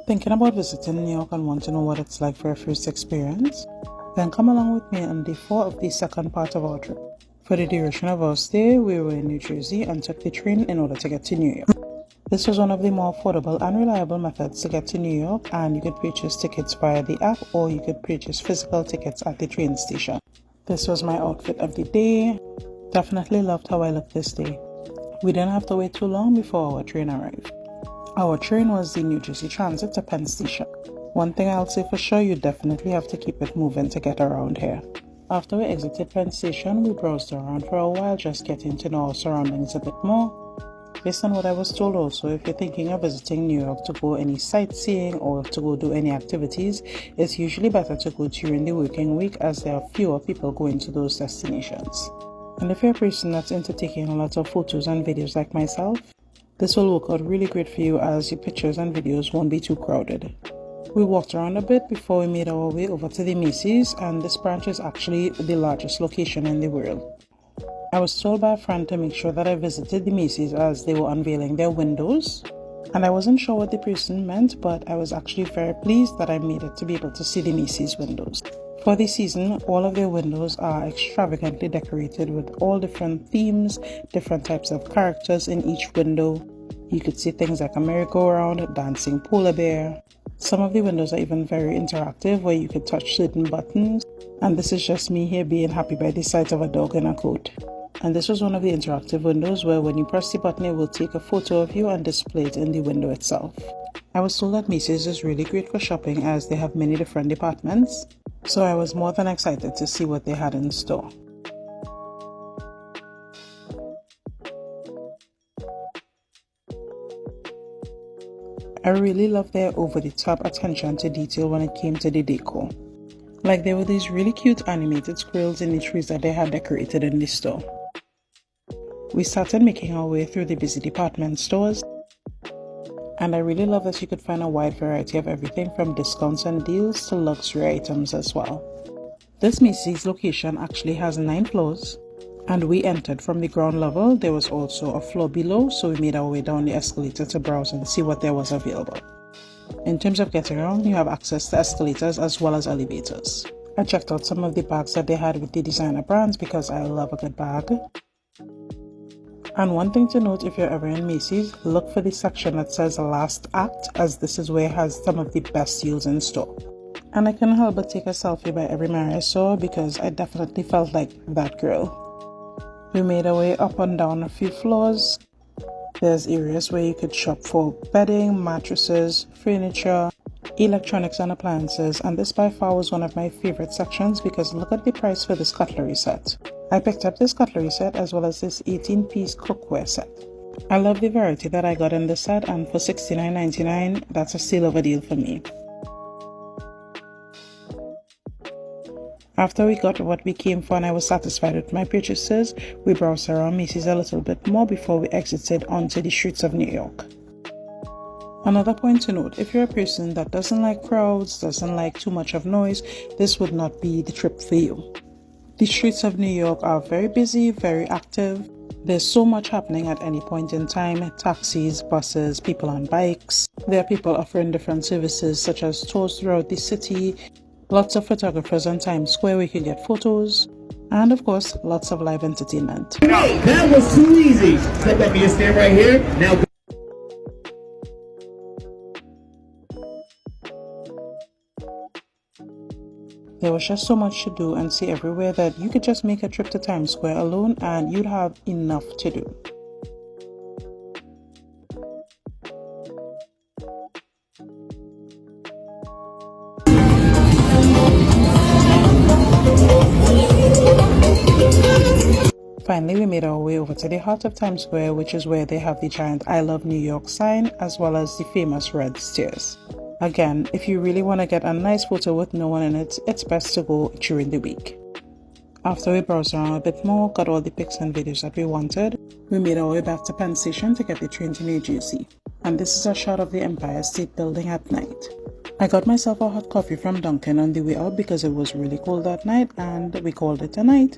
Thinking about visiting New York and want to know what it's like for a first experience? Then come along with me on day 4 of the second part of our trip. For the duration of our stay, we were in New Jersey and took the train in order to get to New York. This was one of the more affordable and reliable methods to get to New York, and you could purchase tickets via the app or you could purchase physical tickets at the train station. This was my outfit of the day. Definitely loved how I looked this day. We didn't have to wait too long before our train arrived. Our train was the New Jersey Transit to Penn Station. One thing I'll say for sure, you definitely have to keep it moving to get around here. After we exited Penn Station, we browsed around for a while just getting to know our surroundings a bit more. Based on what I was told also, if you're thinking of visiting New York to go any sightseeing or to go do any activities, it's usually better to go during the working week as there are fewer people going to those destinations. And if you're a person that's into taking a lot of photos and videos like myself, this will work out really great for you as your pictures and videos won't be too crowded. We walked around a bit before we made our way over to the Macy's, and this branch is actually the largest location in the world. I was told by a friend to make sure that I visited the Macy's as they were unveiling their windows, and I wasn't sure what the person meant, but I was actually very pleased that I made it to be able to see the Macy's windows. For the season, all of their windows are extravagantly decorated with all different themes, different types of characters in each window. You could see things like a merry-go-round, dancing polar bear. Some of the windows are even very interactive where you could touch certain buttons, and this is just me here being happy by the sight of a dog in a coat. And this was one of the interactive windows where when you press the button it will take a photo of you and display it in the window itself. I was told that Macy's is really great for shopping as they have many different departments, so I was more than excited to see what they had in store. I really loved their over-the-top attention to detail when it came to the decor. Like there were these really cute animated squirrels in the trees that they had decorated in the store. We started making our way through the busy department stores, and I really love that you could find a wide variety of everything from discounts and deals to luxury items as well. This Macy's location actually has 9 floors, and we entered from the ground level. There was also a floor below, so we made our way down the escalator to browse and see what there was available. In terms of getting around, you have access to escalators as well as elevators. I checked out some of the bags that they had with the designer brands because I love a good bag. And one thing to note, if you're ever in Macy's, look for the section that says Last Act, as this is where it has some of the best deals in store. And I couldn't help but take a selfie by every mirror I saw because I definitely felt like that girl. We made our way up and down a few floors. There's areas where you could shop for bedding, mattresses, furniture, electronics and appliances, and this by far was one of my favorite sections because look at the price for this cutlery set. I picked up this cutlery set as well as this 18-piece cookware set. I love the variety that I got in this set, and for $69.99, that's a steal of a deal for me. After we got what we came for and I was satisfied with my purchases, we browsed around Macy's a little bit more before we exited onto the streets of New York. Another point to note, if you're a person that doesn't like crowds, doesn't like too much of noise, this would not be the trip for you. The streets of New York are very busy, very active. There's so much happening at any point in time: taxis, buses, people on bikes. There are people offering different services such as tours throughout the city, lots of photographers on Times Square where you can get photos, and of course, lots of live entertainment. Hey, that was too easy. Let me stand right here. Now. There was just so much to do and see everywhere that you could just make a trip to Times Square alone and you'd have enough to do. Finally, we made our way over to the heart of Times Square, which is where they have the giant I Love New York sign as well as the famous red stairs. Again, if you really want to get a nice photo with no one in it, it's best to go during the week. After we browsed around a bit more, got all the pics and videos that we wanted, we made our way back to Penn Station to get the train to New Jersey. And this is a shot of the Empire State Building at night. I got myself a hot coffee from Dunkin' on the way out because it was really cold that night and we called it a night.